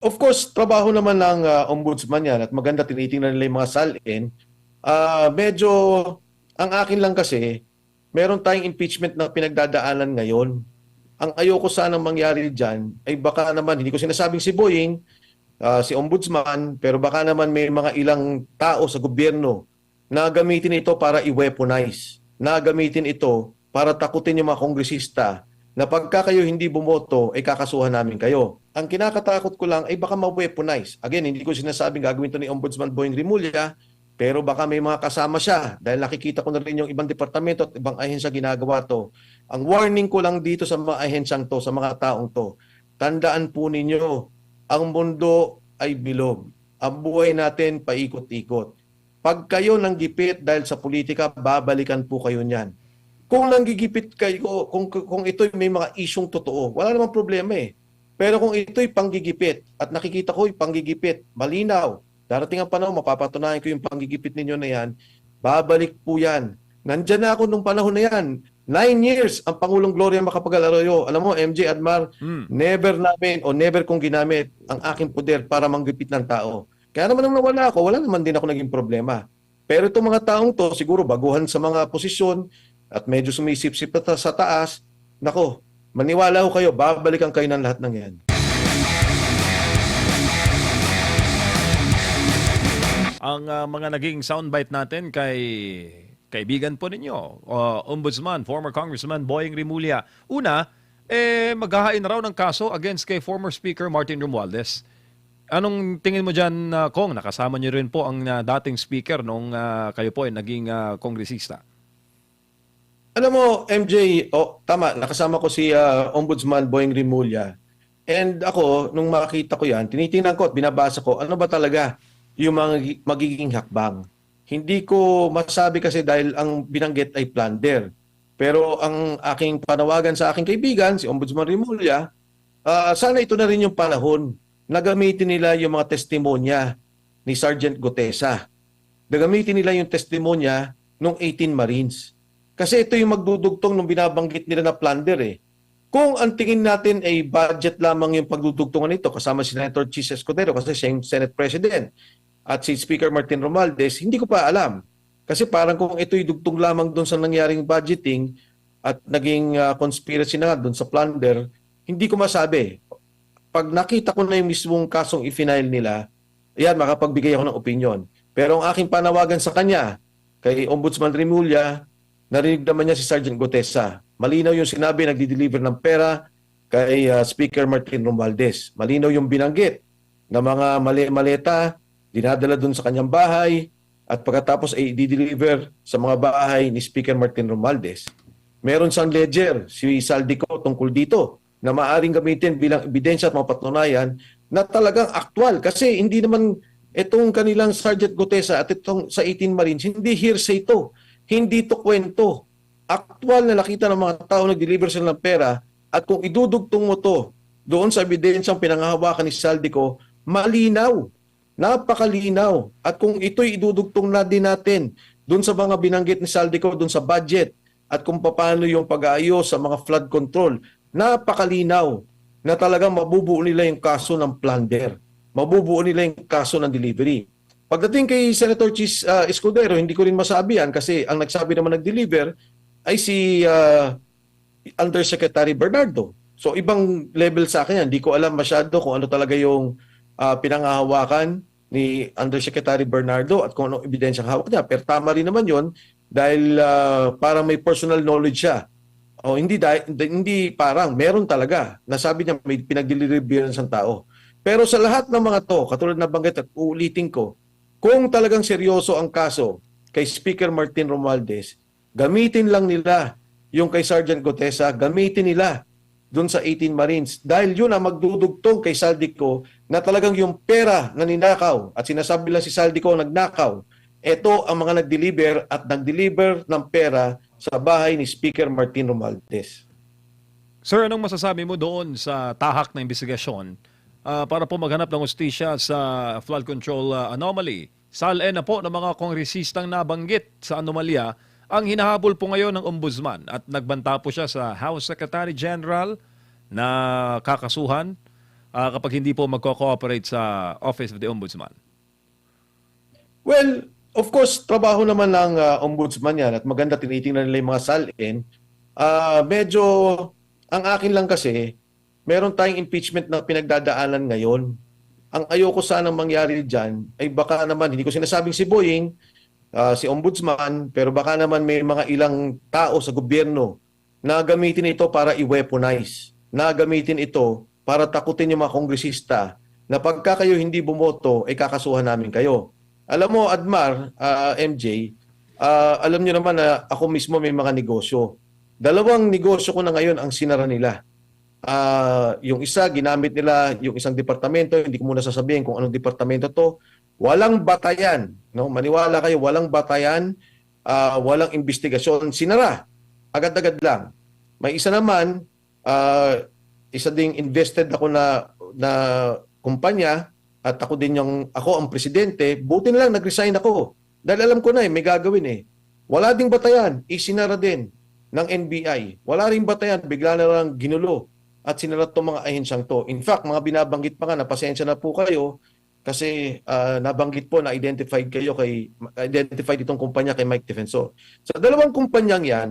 Of course, trabaho naman ng ombudsman yan at maganda tinitingnan nila yung mga salin. Medyo, ang akin lang kasi, meron tayong impeachment na pinagdadaanan ngayon. Ang ayoko sanang mangyari dyan ay baka naman, hindi ko sinasabing si Boying, si ombudsman, pero baka naman may mga ilang tao sa gobyerno na gamitin ito para i-weaponize, na gamitin ito para takutin yung mga kongresista na pagka kayo hindi bumoto, ay kakasuhan namin kayo. Ang kinakatakot ko lang ay baka ma-weaponize. Again, hindi ko sinasabing gagawin ito ni Ombudsman Boying Rimulya, pero baka may mga kasama siya dahil nakikita ko na rin yung ibang departamento at ibang ahensya ginagawa to. Ang warning ko lang dito sa mga ahensyang to, sa mga taong to, tandaan po ninyo, ang mundo ay bilog. Ang buhay natin paikot-ikot. Pag kayo nanggipit dahil sa politika, babalikan po kayo niyan. Kung nanggigipit kayo, kung ito'y may mga isyong totoo, wala namang problema eh. Pero kung ito'y panggigipit at nakikita ko yung panggigipit, malinaw, darating ang panahon, mapapatunayan ko yung panggigipit ninyo na yan, babalik po yan. Nandyan na ako nung panahon na yan. 9 years ang Pangulong Gloria Macapagal-Arroyo. Alam mo, MJ Admar, never namin o never kong ginamit ang aking poder para manggipit ng tao. Kaya naman nung nawala ako, wala naman din ako naging problema. Pero itong mga taong to, siguro baguhan sa mga posisyon at medyo sumisip-sip na sa taas, nako, maniwala ko kayo, babalikan kayo ng lahat ng yan. Ang mga naging soundbite natin kay kaibigan po ninyo, Ombudsman, former Congressman Boying Rimulya. Una, maghahain raw ng kaso against kay former Speaker Martin Romualdez. Anong tingin mo dyan, Kong? Nakasama niyo rin po ang dating speaker nung kayo po ay naging kongresista. Alam mo, MJ, tama, nakasama ko si Ombudsman Boying Rimulya. And ako, nung makita ko yan, tinitingnan ko at binabasa ko, ano ba talaga yung mga magiging hakbang. Hindi ko masabi kasi dahil ang binanggit ay plunder. Pero ang aking panawagan sa aking kaibigan, si Ombudsman Rimulya, sana ito na rin yung panahon na gamitin nila yung mga testimonya ni Sergeant Gutesa. Gagamitin nila yung testimonya ng 18 Marines. Kasi ito yung magdudugtong nung binabanggit nila na plunder eh. Kung ang tingin natin ay budget lamang yung pagdudugtungan nito, kasama si Senator Chis Escudero kasi siya yung Senate President at si Speaker Martin Romualdez, hindi ko pa alam. Kasi parang kung ito'y dugtong lamang doon sa nangyaring budgeting at naging conspiracy na doon sa plunder, hindi ko masabi. Pag nakita ko na yung mismong kasong i-final nila, yan, makapagbigay ako ng opinion. Pero ang aking panawagan sa kanya, kay Ombudsman Rimulya, narinig naman niya si Sergeant Gutesa. Malinaw yung sinabi, nagdi-deliver ng pera kay Speaker Martin Romualdez. Malinaw yung binanggit na mga maleta, dinadala dun sa kanyang bahay at pagkatapos ay i-deliver sa mga bahay ni Speaker Martin Romualdez. Meron siyang ledger, si Saldico, tungkol dito na maaaring gamitin bilang ebidensya at mapatunayan na talagang aktwal. Kasi hindi naman itong kanilang Sergeant Gutesa at itong sa 18 Marines, hindi hearsay ito. Hindi to kwento. Aktwal na nakita ng mga tao nag-deliver sila ng pera at kung idudugtong mo to doon sa ebidensyang pinanghahawakan ni Saldico, malinaw. Napakalinaw. At kung ito'y idudugtong na din natin doon sa mga binanggit ni Saldico, doon sa budget at kung paano yung pag-aayos sa mga flood control, napakalinaw na talagang mabubuo nila yung kaso ng plunder. Mabubuo nila yung kaso ng delivery. Pagdating kay Senator Chis Escudero, hindi ko rin masabi yan kasi ang nagsabi naman nag-deliver ay si Undersecretary Bernardo. So ibang level sa akin yan. Hindi ko alam masyado kung ano talaga yung pinanghahawakan ni Undersecretary Bernardo at kung anong ebidensyang hawak niya. Pero tama rin naman yon dahil parang may personal knowledge siya. O hindi parang, meron talaga. Nasabi niya may pinag-deliver ng tao. Pero sa lahat ng mga to, katulad na banggit at uulitin ko, kung talagang seryoso ang kaso kay Speaker Martin Romualdez, gamitin lang nila yung kay Sergeant Gutesa, gamitin nila doon sa 18 Marines. Dahil yun ang magdudugtong kay Saldico na talagang yung pera na ninakaw at sinasabi lang si Saldico nagnakaw. Ito ang mga nag-deliver at nag-deliver ng pera sa bahay ni Speaker Martin Romualdez. Sir, anong masasabi mo doon sa tahak na investigasyon para po maghanap ng hustisya sa flood control anomaly? Sal-e na po ng mga kongresistang nabanggit sa anomalya ang hinahabol po ngayon ng ombudsman at nagbanta po siya sa House Secretary General na kakasuhan kapag hindi po magko-cooperate sa Office of the Ombudsman? Well, of course, trabaho naman ng ombudsman yan at maganda tinitingnan nila yung mga salin. Medyo, ang akin lang kasi, meron tayong impeachment na pinagdadaanan ngayon. Ang ayoko sanang mangyari dyan ay baka naman, hindi ko sinasabing si Boying, si ombudsman, pero baka naman may mga ilang tao sa gobyerno na gamitin ito para i-weaponize, na gamitin ito para takutin yung mga kongresista na pagka kayo hindi bumoto, ay kakasuhan namin kayo. Alam mo, Admar, MJ, alam niyo naman na ako mismo may mga negosyo. Dalawang negosyo ko na ngayon ang sinara nila. Yung isa, ginamit nila yung isang departamento, hindi ko muna sasabihin kung anong departamento to. Walang batayan. No? Maniwala kayo, walang batayan, walang investigasyon. Sinara. Agad-agad lang. May isa naman, isa ding invested ako na kumpanya, at ako ang presidente, buti na lang nag-resign ako. Dahil alam ko na may gagawin eh. Wala ding batayan, isinara din ng NBI. Wala ring batayan, bigla na lang ginulo at sinarat itong mga ahensyang to. In fact, mga binabanggit pa nga na pasensya na po kayo kasi nabanggit po na identified itong kumpanya kay Mike Defensor. Sa dalawang kumpanyang yan,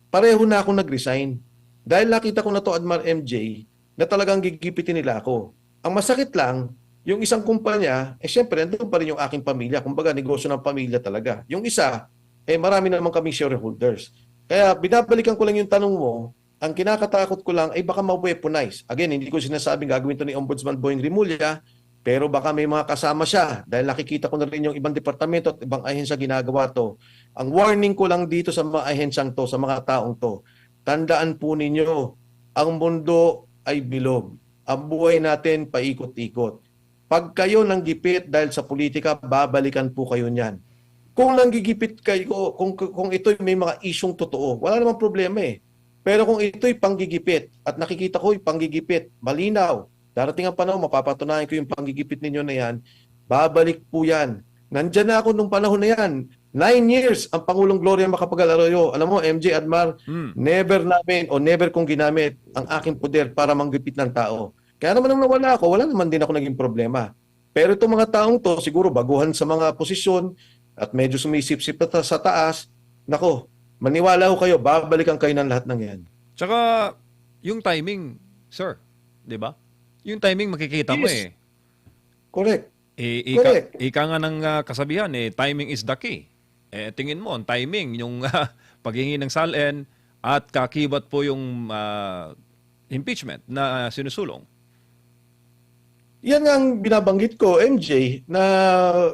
pareho na akong nag-resign. Dahil nakita ko na to, Admar MJ, na talagang gigipitin nila ako. Ang masakit lang, yung isang kumpanya, syempre, nandun pa rin yung aking pamilya. Kumbaga, negosyo ng pamilya talaga. Yung isa, marami naman kaming shareholders. Kaya, binabalikan ko lang yung tanong mo, ang kinakatakot ko lang ay baka ma-weaponize. Again, hindi ko sinasabing gagawin to ni Ombudsman Boying Rimulya, pero baka may mga kasama siya. Dahil nakikita ko na rin yung ibang departamento at ibang ahensya ginagawa to. Ang warning ko lang dito sa mga ahensyang to, sa mga taong to, tandaan po ninyo, ang mundo ay bilog. Ang buhay natin paikot-ikot. Pag kayo nanggipit dahil sa politika, babalikan po kayo niyan. Kung nanggigipit kayo, kung ito'y may mga isyong totoo, wala namang problema eh. Pero kung ito'y panggigipit at nakikita ko'y panggigipit, malinaw, darating ang panahon, mapapatunayan ko yung panggigipit ninyo na yan, babalik po yan. Nandyan na ako nung panahon na yan. 9 years ang Pangulong Gloria Macapagal-Arroyo. Alam mo, MJ Admar, never namin o never kong ginamit ang aking poder para manggipit ng tao. Kaya naman nung nawala ako, wala naman din ako naging problema. Pero itong mga taong to, siguro baguhan sa mga posisyon at medyo sumisip-sip na sa taas, nako, maniwala ko kayo, babalikan kayo ng lahat ng yan. Tsaka, yung timing, sir, di ba? Yung timing makikita mo Yes. eh. Correct. Ika, ika nga ng kasabihan, timing is the key. Tingin mo, ang timing, yung paghingi ng SALN at kakibat po yung impeachment na sinusulong. Yan ang binabanggit ko, MJ, na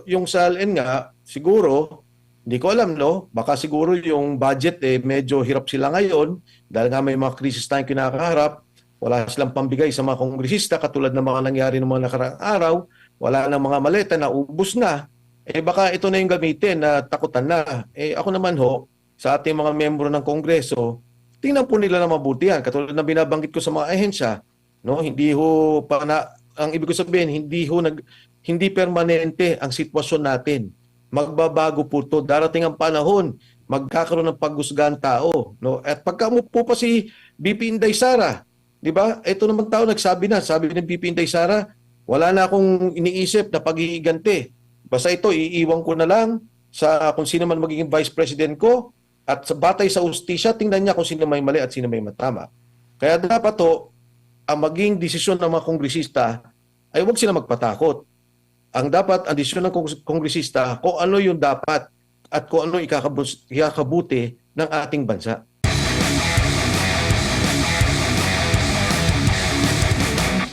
yung SALN nga, siguro, hindi ko alam, no? Baka siguro yung budget, medyo hirap sila ngayon dahil nga may mga krisis tayong kinakaharap. Wala silang pambigay sa mga kongresista katulad ng mga nangyari ng mga nakaraang araw. Wala nang mga maleta na ubus na. Baka ito na yung gamitin na takutan na. Ako naman ho, sa ating mga membro ng Kongreso, tingnan po nila na mabuti yan. Katulad na binabanggit ko sa mga ahensya, no? Hindi ho pa na, ang ibig ko sabihin, hindi permanente ang sitwasyon natin. Magbabago po to. Darating ang panahon, magkakaroon ng paghusgahan tao, no? At pagka umupo pa si BP Inday Sara, di ba? Ito naman tao nagsabi na, sabi ni BP Inday Sara, wala na akong iniisip na pag-iigante. Basta ito, iiwan ko na lang sa kung sino man magiging vice president ko at sa batay sa ustisya, tingnan niya kung sino may mali at sino may matama. Kaya dapat to, ang maging desisyon ng mga kongresista ay huwag sila magpatakot. Ang desisyon ng kongresista, kung ano yung dapat at kung ano ikakabuti ng ating bansa.